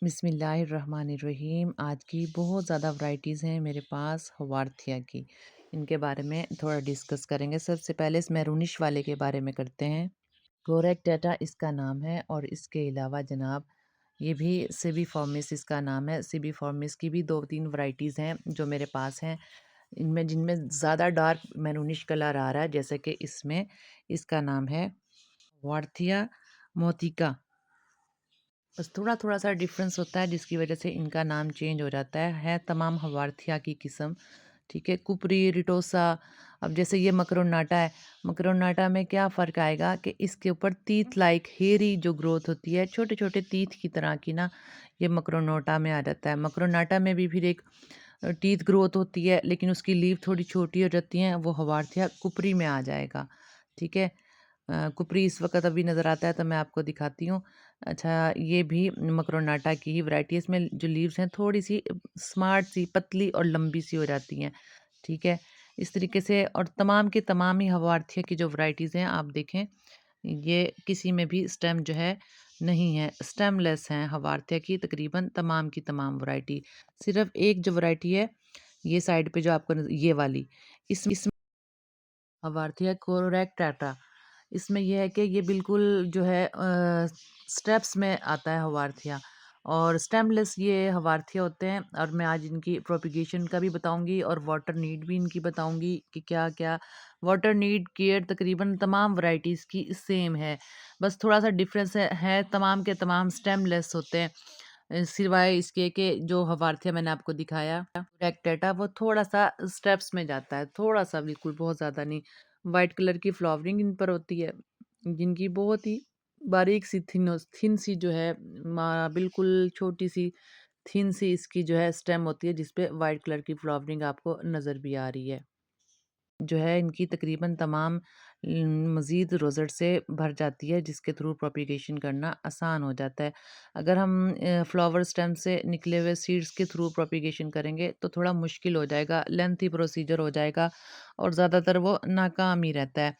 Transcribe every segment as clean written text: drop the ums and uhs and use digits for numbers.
बिस्मिल्लाहिर्रहमानिर्रहीम। आज की बहुत ज़्यादा वैरायटीज़ हैं मेरे पास हवारथिया की। इनके बारे में थोड़ा डिस्कस करेंगे। सबसे पहले इस मैरूनिश वाले के बारे में करते हैं। कोरेक्टेटा इसका नाम है और इसके अलावा जनाब ये भी सिबीफॉर्मिस इसका नाम है। सिबीफॉर्मिस की भी 2-3 वैरायटीज़ हैं जो मेरे पास हैं। इनमें जिनमें ज़्यादा डार्क मैरूनिश कलर आ रहा है, जैसे कि इसमें इसका नाम है वार्थिया मोतिका। बस थोड़ा-थोड़ा सा डिफ़रेंस होता है जिसकी वज़ह से इनका नाम चेंज हो जाता है तमाम हवारथिया की किस्म, ठीक है? कुपरी, रिटोसा। अब जैसे ये मकरोनाटा है, मकरोनाटा में क्या फ़र्क आएगा कि इसके ऊपर टीथ लाइक हेयरी जो ग्रोथ होती है, छोटे-छोटे टीथ की तरह की ना, ये मकरोनोटा में आ जाता है। मकरोनाटा में भी फिर एक टीथ ग्रोथ होती है, लेकिन उसकी लीफ थोड़ी छोटी हो जाती हैं, वो हवारथिया कुपरी में आ जाएगा, ठीक है? कुपरी इस वक़्त अभी नज़र आता है तो मैं आपको दिखाती हूँ। अच्छा, ये भी मकरोनाटा की ही वैरायटी है। इसमें जो लीव्स हैं थोड़ी-सी स्मार्ट सी, पतली और लंबी सी हो जाती हैं, ठीक है? इस तरीके से और तमाम के तमाम ही हवारथिया की जो वैरायटीज़ हैं आप देखें, ये किसी में भी स्टेम जो है नहीं है, स्टेमलेस हैं हवारथिया की तकरीबन तमाम की तमाम वैरायटी। सिर्फ़ एक जो वैरायटी है, ये साइड पे जो आपको ये वाली, इसमें हवारथिया कोरेक्टाटा। इसमें ये है कि ये बिल्कुल जो है स्टेप्स में आता है हवारथिया, और स्टेमलेस ये हवारथिया होते हैं। और मैं आज इनकी प्रोपिगेशन का भी बताऊंगी और वाटर नीड भी इनकी बताऊंगी कि क्या क्या वाटर नीड केयर तकरीबन तमाम वैरायटीज़ की सेम है। बस थोड़ा सा डिफरेंस है तमाम के तमाम स्टेमलेस होते हैं। सिवाय इसके कि जो हवारथिया मैंने आपको दिखाया रेक्टेटा, वो थोड़ा सा स्टेप्स में जाता है, थोड़ा सा, बिल्कुल बहुत ज़्यादा नहीं। वाइट कलर की फ्लावरिंग इन पर होती है, जिनकी बहुत ही बारीक सी थिन सी जो है बिल्कुल छोटी सी थिन सी इसकी जो है स्टेम होती है, जिसपे वाइट कलर की फ्लावरिंग आपको नज़र भी आ रही है। जो है इनकी तकरीबन तमाम मज़ीद रोज़ेट से भर जाती है, जिसके थ्रू प्रोपिगेशन करना आसान हो जाता है। अगर हम फ्लावर स्टेम से निकले हुए सीड्स के थ्रू प्रोपिगेशन करेंगे तो थोड़ा मुश्किल हो जाएगा, लेंथी प्रोसीजर हो जाएगा और ज़्यादातर वो नाकाम ही रहता है।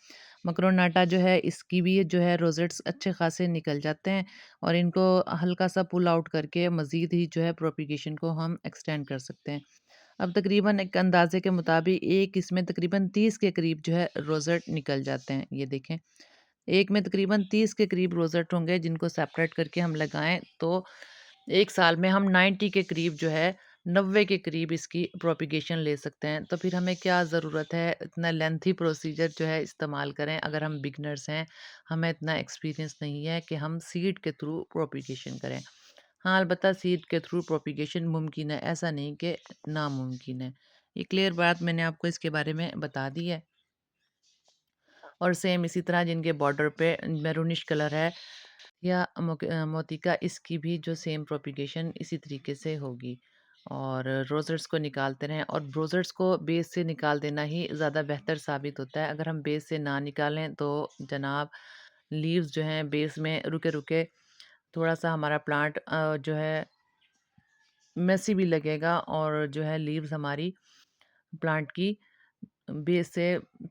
मकरोनाटा जो है इसकी भी जो है रोज़ेट्स अच्छे खासे निकल जाते हैं और इनको हल्का सा पुल आउट करके मज़ीद ही जो है प्रोपिगेशन को हम एक्सटेंड कर सकते हैं। अब तकरीबन एक अंदाज़े के मुताबिक एक इसमें तकरीबन 30 के करीब जो है रोज़ेट निकल जाते हैं। ये देखें, एक में तकरीबन 30 के करीब रोज़ेट होंगे, जिनको सेपरेट करके हम लगाएँ तो 1 साल में हम 90 के करीब जो है 90 के करीब इसकी प्रोपिगेशन ले सकते हैं। तो फिर हमें क्या ज़रूरत है इतना लेंथी प्रोसीजर जो है इस्तेमाल करें, अगर हम बिगिनर्स हैं, हमें इतना एक्सपीरियंस नहीं है कि हम सीड के थ्रू प्रोपिगेशन करें। हाँ, अलबत्ता सीड के थ्रू प्रोपिगेशन मुमकिन है, ऐसा नहीं कि नामुमकिन है। ये क्लियर बात मैंने आपको इसके बारे में बता दी है। और सेम इसी तरह जिनके बॉर्डर पे मैरूनिश कलर है या मोतिका, इसकी भी जो सेम प्रोपिगेशन इसी तरीके से होगी। और रोज़र्स को निकालते रहें, और रोज़र्स को बेस से निकाल देना ही ज़्यादा बेहतर साबित होता है। अगर हम बेस से ना निकालें तो जनाब लीव्स जो हैं बेस में रुके-रुके थोड़ा-सा हमारा प्लांट जो है मेसी भी लगेगा, और जो है लीव्स हमारी प्लांट की बेस से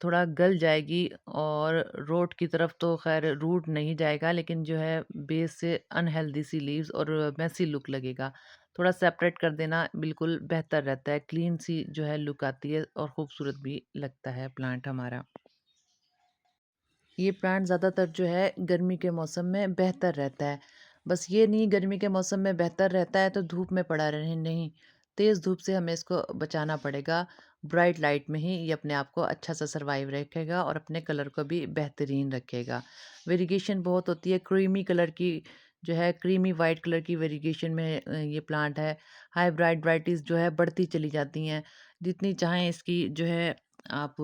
थोड़ा गल जाएगी, और रूट की तरफ तो खैर रूट नहीं जाएगा, लेकिन जो है बेस से अनहेल्दी सी लीव्स और मैसी लुक लगेगा। थोड़ा सेपरेट कर देना बिल्कुल बेहतर रहता है, क्लीन सी जो है लुक आती है और खूबसूरत भी लगता है प्लांट हमारा। ये प्लांट ज़्यादातर जो है गर्मी के मौसम में बेहतर रहता है। बस ये नहीं गर्मी के मौसम में बेहतर रहता है तो धूप में पड़ा रहे नहीं, तेज़ धूप से हमें इसको बचाना पड़ेगा। ब्राइट लाइट में ही ये अपने आप को अच्छा सा सर्वाइव रखेगा और अपने कलर को भी बेहतरीन रखेगा। वेरिगेशन बहुत होती है, क्रीमी कलर की जो है क्रीमी वाइट कलर की वेरिगेशन में ये प्लांट है। हाइब्रिड वैराइटीज़ जो है बढ़ती चली जाती हैं। जितनी चाहें इसकी जो है आप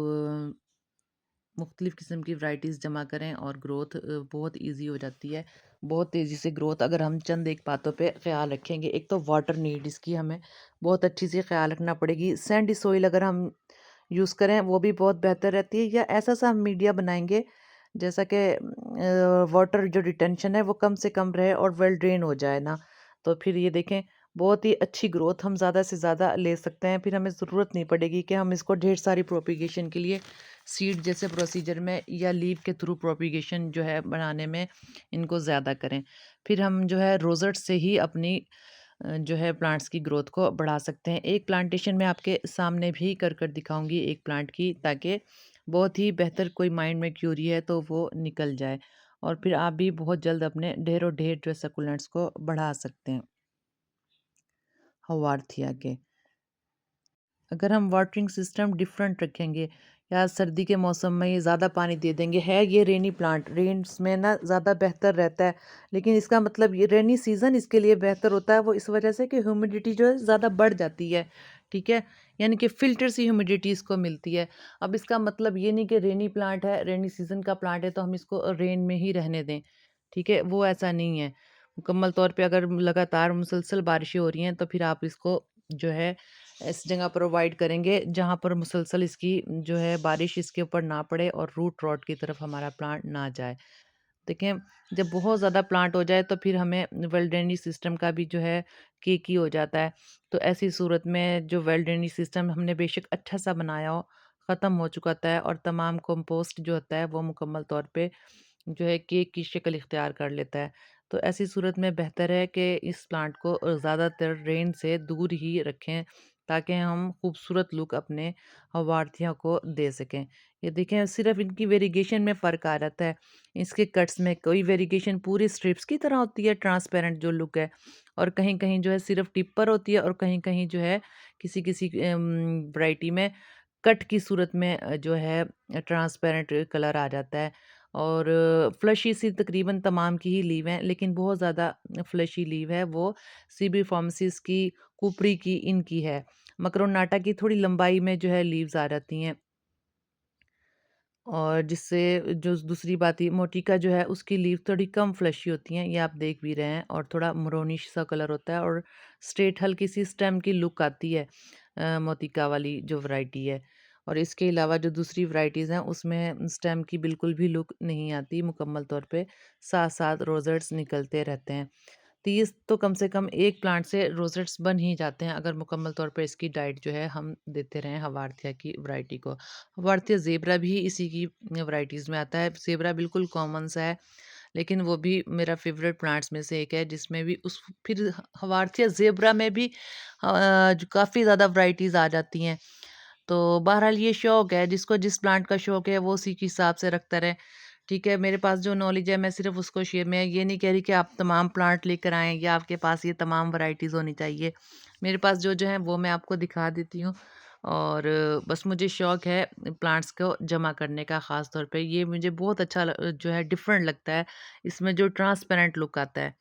मुख्तलिफ़ किस्म की वैराइटीज़ जमा करें और ग्रोथ बहुत ईज़ी हो जाती है। बहुत तेज़ी से ग्रोथ अगर हम चंद एक बातों पे ख़्याल रखेंगे। एक तो वाटर नीड इसकी हमें बहुत अच्छी से ख़्याल रखना पड़ेगी। सैंडी सोइल अगर हम यूज़ करें वो भी बहुत बेहतर रहती है, या ऐसा-सा हम मीडिया बनाएँगे जैसा कि वाटर जो रिटेंशन है वो कम से कम रहे और वेल ड्रेन हो जाए ना, तो फिर ये देखें बहुत ही अच्छी ग्रोथ हम ज़्यादा से ज़्यादा ले सकते हैं। फिर हमें ज़रूरत नहीं पड़ेगी कि हम इसको ढेर सारी प्रोपिगेशन के लिए सीड जैसे प्रोसीजर में या लीव के थ्रू प्रोपिगेशन जो है बनाने में इनको ज़्यादा करें। फिर हम जो है रोज़ेट से ही अपनी जो है प्लांट्स की ग्रोथ को बढ़ा सकते हैं। एक प्लांटेशन मैं आपके सामने भी कर दिखाऊँगी एक प्लांट की, ताकि बहुत ही बेहतर कोई माइंड में क्यूरी है तो वो निकल जाए और फिर आप भी बहुत जल्द अपने ढेरों ढेर जो सक्यूलेंट्स को बढ़ा सकते हैं। हवार्थिया के अगर हम वाटरिंग सिस्टम डिफरेंट रखेंगे या सर्दी के मौसम में ये ज़्यादा पानी दे देंगे, है ये रेनी प्लांट, रेन्स में ना ज़्यादा बेहतर रहता है, लेकिन इसका मतलब ये रेनी सीज़न इसके लिए बेहतर होता है, वो इस वजह से कि ह्यूमिडिटी जो है ज़्यादा बढ़ जाती है, ठीक है, यानी कि फ़िल्टर सी ह्यूमिडिटी इसको मिलती है। अब इसका मतलब ये नहीं कि रेनी प्लांट है, रेनी सीज़न का प्लांट है तो हम इसको रेन में ही रहने दें, ठीक है, वो ऐसा नहीं है। मुकम्मल तौर पे अगर लगातार मुसलसल बारिशें हो रही हैं तो फिर आप इसको जो है इस जगह प्रोवाइड करेंगे जहाँ पर मुसलसल इसकी जो है बारिश इसके ऊपर ना पड़े और रूट रॉट की तरफ हमारा प्लांट ना जाए। देखें, जब बहुत ज़्यादा प्लांट हो जाए तो फिर हमें वेल ड्रेनेज सिस्टम का भी जो है की हो जाता है। तो ऐसी सूरत में जो वेल ड्रेनेज सिस्टम हमने बेशक अच्छा सा बनाया हो, ख़त्म हो चुका होता है और तमाम कंपोस्ट जो होता है वो मुकम्मल तौर पे जो है केक की शक्ल इख्तियार कर लेता है। तो ऐसी सूरत में बेहतर है कि इस प्लांट को ज़्यादातर रेन से दूर ही रखें, ताकि हम खूबसूरत लुक अपने हवार्थियों को दे सकें। ये देखें, सिर्फ इनकी वेरिगेशन में फ़र्क आ जाता है। इसके कट्स में कोई वेरिगेशन पूरी स्ट्रिप्स की तरह होती है, ट्रांसपेरेंट जो लुक है, और कहीं-कहीं जो है सिर्फ टिप पर होती है और कहीं-कहीं जो है किसी-किसी वैरायटी में कट की सूरत में जो है ट्रांसपेरेंट कलर आ जाता है और फ्लशी सी तकरीबन तमाम की ही लीव हैं, लेकिन बहुत ज़्यादा फ्लशी लीव है वो सीबीफॉर्मिसिस की, कुपरी की, इनकी है। मकरोनाटा की थोड़ी लंबाई में जो है लीव्स आ जाती हैं और जिससे जो दूसरी बात ये मोटिका जो है उसकी लीव थोड़ी कम फ्लशी होती हैं, ये आप देख भी रहे हैं, और थोड़ा मरोनिश सा कलर होता है और स्ट्रेट हल्की सी स्टेम की लुक आती है मोतिका वाली जो वैरायटी है। और इसके अलावा जो दूसरी वैरायटीज़ हैं उसमें स्टेम की बिल्कुल भी लुक नहीं आती, मुकम्मल तौर पे साथ साथ रोजेट्स निकलते रहते हैं। 30 तो कम से कम एक प्लांट से रोजेट्स बन ही जाते हैं अगर मुकम्मल तौर पे इसकी डाइट जो है हम देते रहें हवार्थिया की वैरायटी को। हवार्थिया ज़ेब्रा भी इसी की वैराइटीज़ में आता है। ज़ेब्रा बिल्कुल कॉमन सा है, लेकिन वो भी मेरा फ़ेवरेट प्लांट्स में से एक है, जिसमें भी उस फिर हवार्थिया ज़ेब्रा में भी जो काफ़ी ज़्यादा वैराइटीज़ आ जाती हैं। तो बहरहाल ये शौक है, जिसको जिस प्लांट का शौक है वो उसी के हिसाब से रखता रहे। ठीक है, मेरे पास जो नॉलेज है मैं सिर्फ़ उसको शेयर, मैं ये नहीं कह रही कि आप तमाम प्लांट लेकर आएँ या आपके पास ये तमाम वैराइटीज़ होनी चाहिए। मेरे पास जो-जो है वो मैं आपको दिखा देती हूँ और बस मुझे शौक है प्लांट्स को जमा करने का, ख़ास तौर पे ये मुझे बहुत अच्छा जो है डिफरेंट लगता है। इसमें जो ट्रांसपेरेंट लुक आता है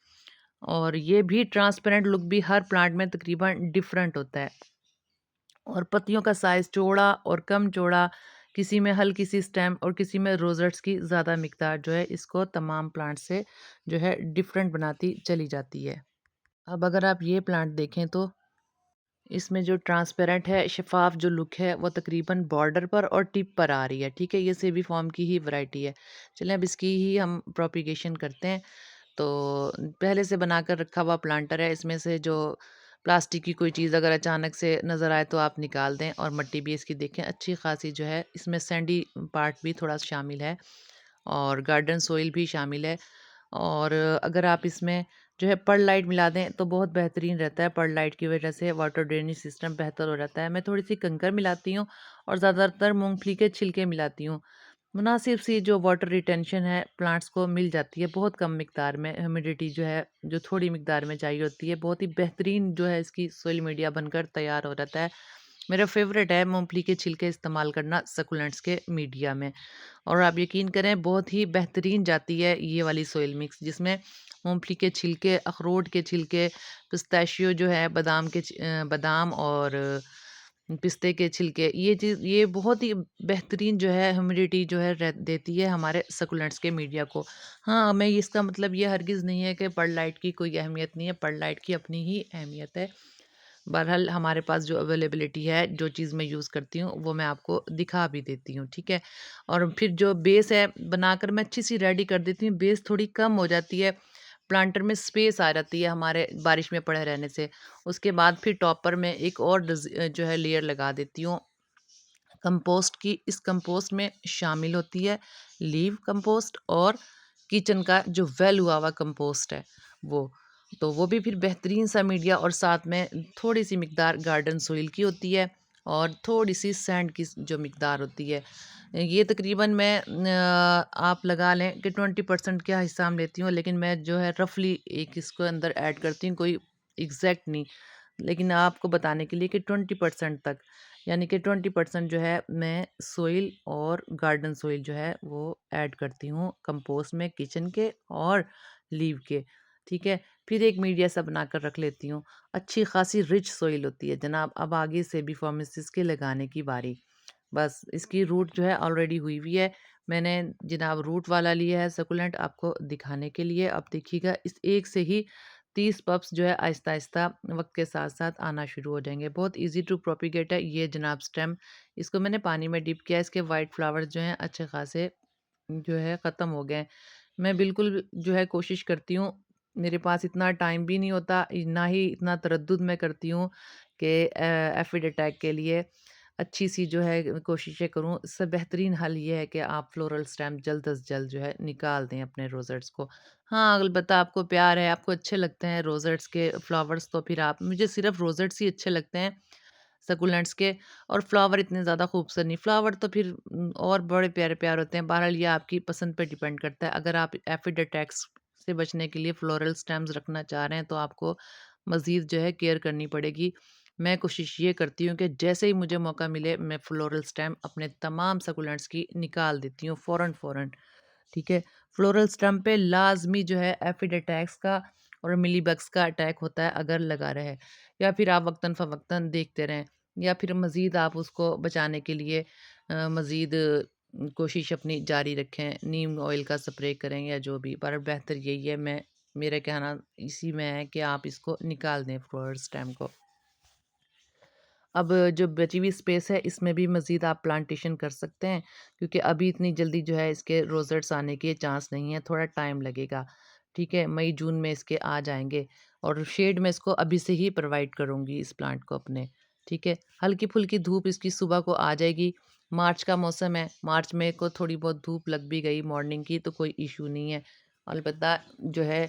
और ये भी ट्रांसपेरेंट लुक भी हर प्लांट में तकरीबन डिफरेंट होता है। और पत्तियों का साइज़ चौड़ा और कम चौड़ा, किसी में हल्की सी स्टेम और किसी में रोज़ेट्स की ज़्यादा मिक़दार जो है इसको तमाम प्लांट से जो है डिफ़रेंट बनाती चली जाती है। अब अगर आप ये प्लांट देखें तो इसमें जो ट्रांसपेरेंट है, शफ़ाफ़ जो लुक है वो तकरीबन बॉर्डर पर और टिप पर आ रही है, ठीक है? ये सेबी फॉर्म की ही वैरायटी है। चलें अब इसकी ही हम प्रोपेगेशन करते हैं। तो पहले से बनाकर रखा हुआ प्लांटर है, इसमें से जो प्लास्टिक की कोई चीज़ अगर अचानक से नज़र आए तो आप निकाल दें, और मिट्टी भी इसकी देखें अच्छी खासी जो है, इसमें सैंडी पार्ट भी थोड़ा शामिल है और गार्डन सोइल भी शामिल है। और अगर आप इसमें जो है परलाइट मिला दें तो बहुत बेहतरीन रहता है, परलाइट की वजह से वाटर ड्रेनेज सिस्टम बेहतर हो जाता है। मैं थोड़ी सी कंकर मिलाती हूँ और ज़्यादातर मूंगफली के छिलके मिलाती हूँ। मुनासिब सी जो वाटर रिटेंशन है प्लांट्स को मिल जाती है बहुत कम मिकदार में, ह्यूमिडिटी जो है जो थोड़ी मिकदार में चाहिए होती है, बहुत ही बेहतरीन जो है इसकी सोइल मीडिया बनकर तैयार हो जाता है। मेरा फेवरेट है मूंगफली के छिलके इस्तेमाल करना सकुलेंट्स के मीडिया में। और आप यकीन करें बहुत ही बेहतरीन जाती है ये वाली सोइल मिक्स, जिसमें मूंगफली के छिलके, अखरोट के छिलके, पिस्ताशियो जो है बादाम के बादाम और पिस्ते के छिलके, ये चीज़ ये बहुत ही बेहतरीन जो है ह्यूमिडिटी जो है देती है हमारे सकुलेंट्स के मीडिया को। हाँ, मैं इसका मतलब ये हरगिज़ नहीं है कि परलाइट की कोई अहमियत नहीं है, परलाइट की अपनी ही अहमियत है। बहरहाल हमारे पास जो अवेलेबिलिटी है, जो चीज़ मैं यूज़ करती हूँ, वो मैं आपको दिखा भी देती हूँ, ठीक है? और फिर जो बेस है, बनाकर मैं अच्छी-सी रेडी कर देती हूँ, बेस थोड़ी कम हो जाती है, प्लांटर में स्पेस आ जाती है हमारे बारिश में पड़े रहने से। उसके बाद फिर टॉपर में एक और जो है लेयर लगा देती हूँ कंपोस्ट की। इस कंपोस्ट में शामिल होती है लीव कंपोस्ट और किचन का जो वेल हुआ हुआ कंपोस्ट है वो। तो वो भी फिर बेहतरीन सा मीडिया और साथ में थोड़ी-सी मिकदार गार्डन सॉइल की होती है और थोड़ी-सी सैंड की जो मिकदार होती है। ये तकरीबन मैं आप लगा लें कि 20% का हिस्सा हम लेती हूँ, लेकिन मैं जो है रफ़ली एक इसको अंदर ऐड करती हूँ, कोई एग्ज़ैक्ट नहीं। लेकिन आपको बताने के लिए कि 20% तक, यानी कि 20% जो है मैं सोइल और गार्डन सोइल जो है वो ऐड करती हूँ कंपोस्ट में किचन के और लीव के। ठीक है, फिर एक मीडिया सा बनाकर रख लेती हूँ। अच्छी खासी रिच सोइल होती है जनाब। अब आगे से भी फार्मेसिस के लगाने की बारी। बस इसकी रूट जो है ऑलरेडी हुई हुई है। मैंने जनाब रूट वाला लिया है सकुलेंट आपको दिखाने के लिए। अब देखिएगा इस एक से ही 30 पप्स जो है आहिस्ता-आहिस्ता वक़्त के साथ-साथ आना शुरू हो जाएँगे। बहुत ईज़ी टू प्रोपेगेट है ये जनाब स्टेम। इसको मैंने पानी में डिप किया है। इसके व्हाइट फ्लावर्स जो हैं अच्छे खासे जो है ख़त्म हो गए हैं। मैं बिल्कुल जो है कोशिश करती हूँ, मेरे पास इतना टाइम भी नहीं होता, ना ही इतना तरद्दुद मैं करती हूँ कि एफिड अटैक के लिए अच्छी-सी जो है कोशिशें करूँ। इससे बेहतरीन हल ये है कि आप फ्लोरल स्टेम जल्द अज़ जल्द जो है निकाल दें अपने रोज़ेट्स को। हाँ, अलबत्ता आपको प्यार है, आपको अच्छे लगते हैं रोज़ेट्स के फ्लावर्स, तो फिर आप मुझे सिर्फ़ रोज़ेट्स ही अच्छे लगते हैं सकुलेंट्स के, और फ्लावर इतने ज़्यादा खूबसूरत नहीं। फ्लावर तो फिर और बड़े प्यारे-प्यारे होते हैं। बहरहाल ये आपकी पसंद पे डिपेंड करता है। अगर आप एफिड अटैक्स से बचने के लिए फ्लोरल स्टेम्स रखना चाह रहे हैं तो आपको मज़ीद जो है केयर करनी पड़ेगी। मैं कोशिश ये करती हूँ कि जैसे ही मुझे मौका मिले मैं फ्लोरल स्टेम अपने तमाम सकुलेंट्स की निकाल देती हूँ फ़ौरन-फ़ौरन। ठीक है? फ्लोरल स्टैम्प पे लाज़मी जो है एफिड अटैक्स का और मिलीबग्स का अटैक होता है अगर लगा रहे, या फिर आप वक़्तन-फ़वक़्तन देखते रहें, या फिर मज़ीद आप उसको बचाने के लिए मज़ीद कोशिश अपनी जारी रखें, नीम ऑयल का स्प्रे करें या जो भी, पर बेहतर यही है, मेरा कहना इसी में है कि आप इसको निकाल दें फ्लोरल स्टेम को। अब जो बची हुई स्पेस है इसमें भी मज़ीद आप प्लांटेशन कर सकते हैं, क्योंकि अभी इतनी जल्दी जो है इसके रोज़ेट्स आने के चांस नहीं है, थोड़ा टाइम लगेगा। ठीक है, मई जून में इसके आ जाएँगे और शेड में इसको अभी से ही प्रोवाइड करूँगी इस प्लांट को अपने। ठीक है, हल्की-फुल्की धूप इसकी सुबह को आ जाएगी। मार्च का मौसम है, मार्च में को थोड़ी बहुत धूप लग भी गई मॉर्निंग की तो कोई इश्यू नहीं है। अलबत्ता जो है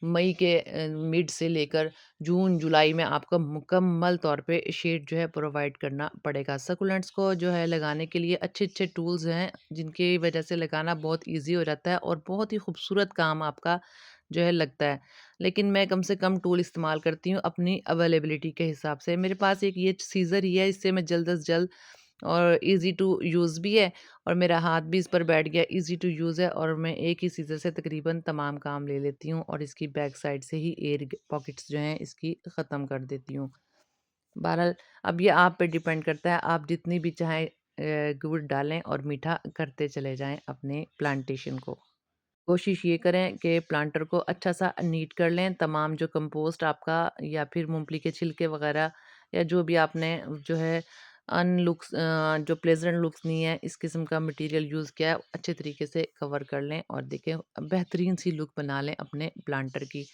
मई के मिड से लेकर जून जुलाई में आपको मुकम्मल तौर पे शेड जो है प्रोवाइड करना पड़ेगा। सकुलेंट्स को जो है लगाने के लिए अच्छे-अच्छे टूल्स हैं, जिनकी वजह से लगाना बहुत ईज़ी हो जाता है और बहुत ही खूबसूरत काम आपका जो है लगता है। लेकिन मैं कम से कम टूल इस्तेमाल करती हूँ अपनी अवेलेबिलिटी के हिसाब से। मेरे पास एक ये सीज़र ही है, इससे मैं जल्द अज़ जल्द, और ईज़ी टू यूज़ भी है और मेरा हाथ भी इस पर बैठ गया, ईज़ी टू यूज़ है, और मैं एक ही सीज़र से तकरीबन तमाम काम ले लेती हूँ और इसकी बैक साइड से ही एयर पॉकेट्स जो हैं इसकी ख़त्म कर देती हूँ। बहरहाल अब ये आप पे डिपेंड करता है, आप जितनी भी चाहें गुड़ डालें और मीठा करते चले जाएँ अपने प्लांटेशन को। कोशिश ये करें कि प्लांटर को अच्छा-सा नीट कर लें, तमाम जो कंपोस्ट आपका या फिर मूँगफली के छिलके वग़ैरह या जो भी आपने जो है जो प्लेज़ेंट लुक्स नहीं है, इस किस्म का मटीरियल यूज़ किया है, अच्छे तरीके से कवर कर लें और देखें बेहतरीन सी लुक बना लें अपने प्लांटर की।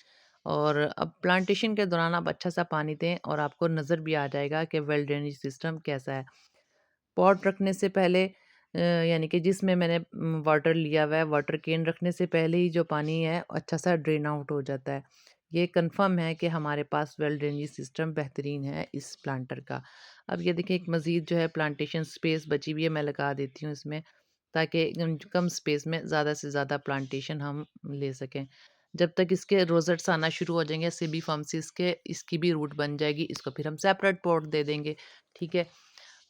और अब प्लांटेशन के दौरान आप अच्छा-सा पानी दें और आपको नज़र भी आ जाएगा कि वेल ड्रेनेज सिस्टम कैसा है। पॉट रखने से पहले यानी कि जिसमें मैंने वाटर लिया हुआ है, वाटर कैन रखने से पहले ही जो पानी है अच्छा सा ड्रेन आउट हो जाता है। ये कंफर्म है कि हमारे पास वेल ड्रेनेज सिस्टम बेहतरीन है इस प्लांटर का। अब ये देखिए एक मज़ीद जो है प्लांटेशन स्पेस बची हुई है, मैं लगा देती हूँ इसमें, ताकि कम स्पेस में ज़्यादा से ज़्यादा प्लांटेशन हम ले सकें। जब तक इसके रोज़ेट्स आना शुरू हो जाएँगे सिबिफार्मसिस के, इसकी भी रूट बन जाएगी, इसको फिर हम सेपरेट पॉट दे देंगे। ठीक है?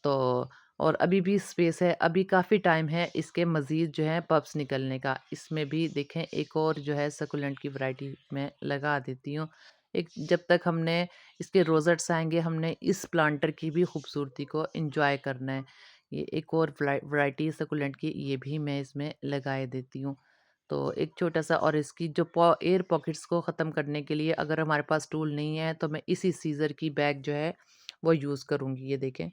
तो और अभी भी स्पेस है, अभी काफ़ी टाइम है इसके मज़ीद जो है पप्स निकलने का। इसमें भी देखें एक और जो है सकुलेंट की वैरायटी मैं लगा देती हूँ। एक जब तक हमने इसके रोज़ेट्स आएँगे, हमने इस प्लांटर की भी खूबसूरती को एन्जॉय करना है। ये एक और वैरायटी सकुलेंट की, ये भी मैं इसमें लगाए देती हूँ। तो एक छोटा-सा, और इसकी जो एयर पॉकेट्स को ख़त्म करने के लिए अगर हमारे पास टूल नहीं है तो मैं इसी सीज़र की बैग जो है वो यूज़ करूँगी। ये देखें,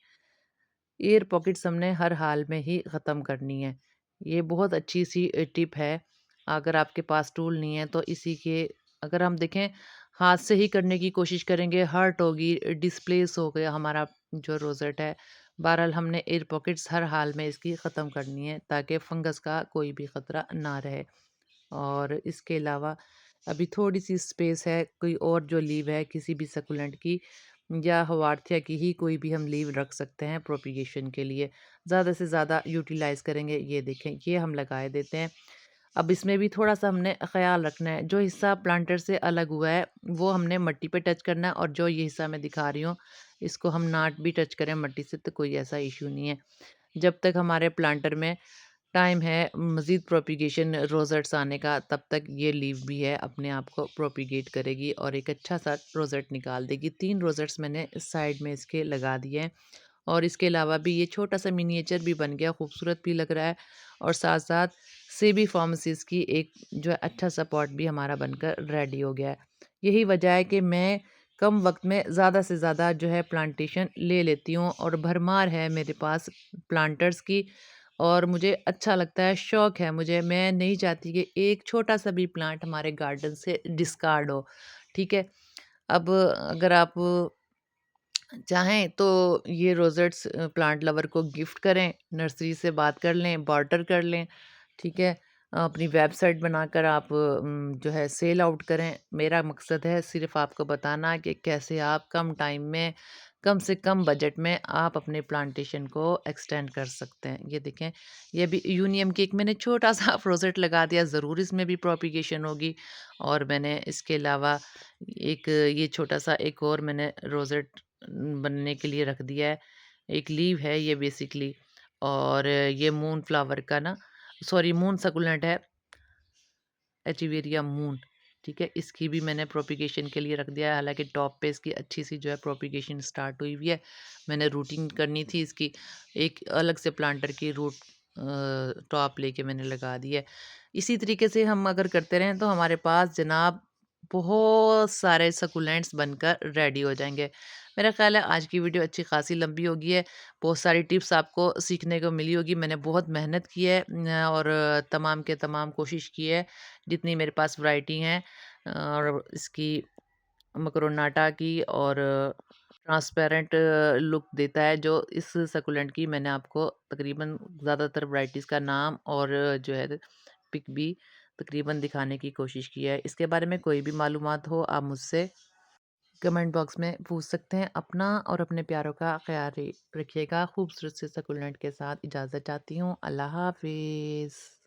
एयर पॉकेट्स हमने हर हाल में ही ख़त्म करनी है। ये बहुत अच्छी सी टिप है। अगर आपके पास टूल नहीं है तो इसी के, अगर हम देखें हाथ से ही करने की कोशिश करेंगे, हर्ट होगी, डिस्प्लेस हो गया हमारा जो रोज़ेट है। बहरहाल हमने एयर पॉकेट्स हर हाल में इसकी ख़त्म करनी है ताकि फंगस का कोई भी ख़तरा ना रहे। और इसके अलावा अभी थोड़ी-सी स्पेस है, कोई और जो लीव है किसी भी सकुलेंट की या हवार्थिया की ही कोई भी हम लीव रख सकते हैं प्रोपेगेशन के लिए। ज़्यादा से ज़्यादा यूटिलाइज़ करेंगे, ये देखें, ये हम लगाए देते हैं। अब इसमें भी थोड़ा-सा हमने ख़्याल रखना है, जो हिस्सा प्लांटर से अलग हुआ है, वो हमने मट्टी पे टच करना है और जो ये हिस्सा मैं दिखा रही हूँ, इसको हम नाट भी टच करें मट्टी से तो कोई ऐसा इश्यू नहीं है। जब तक हमारे प्लांटर में टाइम है मज़ीद प्रोपेगेशन रोज़ेट्स आने का, तब तक ये लीव भी है अपने आप को प्रोपेगेट करेगी और एक अच्छा-सा रोज़ेट निकाल देगी। 3 रोज़ेट्स मैंने साइड में इसके लगा दिए हैं और इसके अलावा भी ये छोटा-सा मिनिएचर भी बन गया, खूबसूरत भी लग रहा है और साथ-साथ सेबी फार्मेसीज़ की एक जो है अच्छा-सा पॉट भी हमारा बनकर रेडी हो गया है। यही वजह है कि मैं कम वक़्त में ज़्यादा से ज़्यादा जो है प्लांटेशन ले लेती हूँ और भरमार है मेरे पास प्लांटर्स की और मुझे अच्छा लगता है, शौक है मुझे। मैं नहीं चाहती कि एक छोटा-सा भी प्लांट हमारे गार्डन से डिस्कार्ड हो, ठीक है? अब अगर आप चाहें तो ये रोज़ेट्स प्लांट लवर को गिफ्ट करें, नर्सरी से बात कर लें, बार्टर कर लें, ठीक है? अपनी वेबसाइट बनाकर आप जो है सेल आउट करें। मेरा मकसद है सिर्फ़ आपको बताना कि कैसे आप कम टाइम में, कम से कम बजट में आप अपने प्लांटेशन को एक्सटेंड कर सकते हैं। ये देखें, ये भी यूनियम की एक मैंने छोटा-सा रोज़ेट लगा दिया, ज़रूर इसमें भी प्रोपेगेशन होगी और मैंने इसके अलावा एक ये छोटा-सा एक और मैंने रोज़ेट बनने के लिए रख दिया है। एक लीव है ये बेसिकली और ये मून फ्लावर का ना सॉरी मून सकुलेंट है, एचिवेरिया मून, ठीक है? इसकी भी मैंने प्रोपेगेशन के लिए रख दिया है, हालाँकि टॉप पे इसकी अच्छी-सी जो है प्रोपेगेशन स्टार्ट हुई हुई है। मैंने रूटिंग करनी थी इसकी, एक अलग से प्लांटर की रूट टॉप लेके मैंने लगा दी है। इसी तरीके से हम अगर करते रहें तो हमारे पास जनाब बहुत सारे सकुलेंट्स बनकर रेडी हो जाएँगे। मेरा ख़्याल है आज की वीडियो अच्छी ख़ासी लंबी हो गई है, बहुत सारी टिप्स आपको सीखने को मिली होगी। मैंने बहुत मेहनत की है और तमाम के तमाम कोशिश की है जितनी मेरे पास वैरायटी हैं और इसकी मकरोनाटा की और ट्रांसपेरेंट लुक देता है जो इस सकुलेंट की मैंने आपको तकरीबन ज़्यादातर वैराइटीज़ का नाम और जो है पिक भी तकरीबन दिखाने की कोशिश की है। इसके बारे में कोई भी मालूमात हो आप मुझसे कमेंट बॉक्स में पूछ सकते हैं। अपना और अपने प्यारों का ख़्याल रखिएगा। खूबसूरत से सकुलेंट के साथ इजाज़त चाहती हूँ। अल्लाह हाफ़िज़।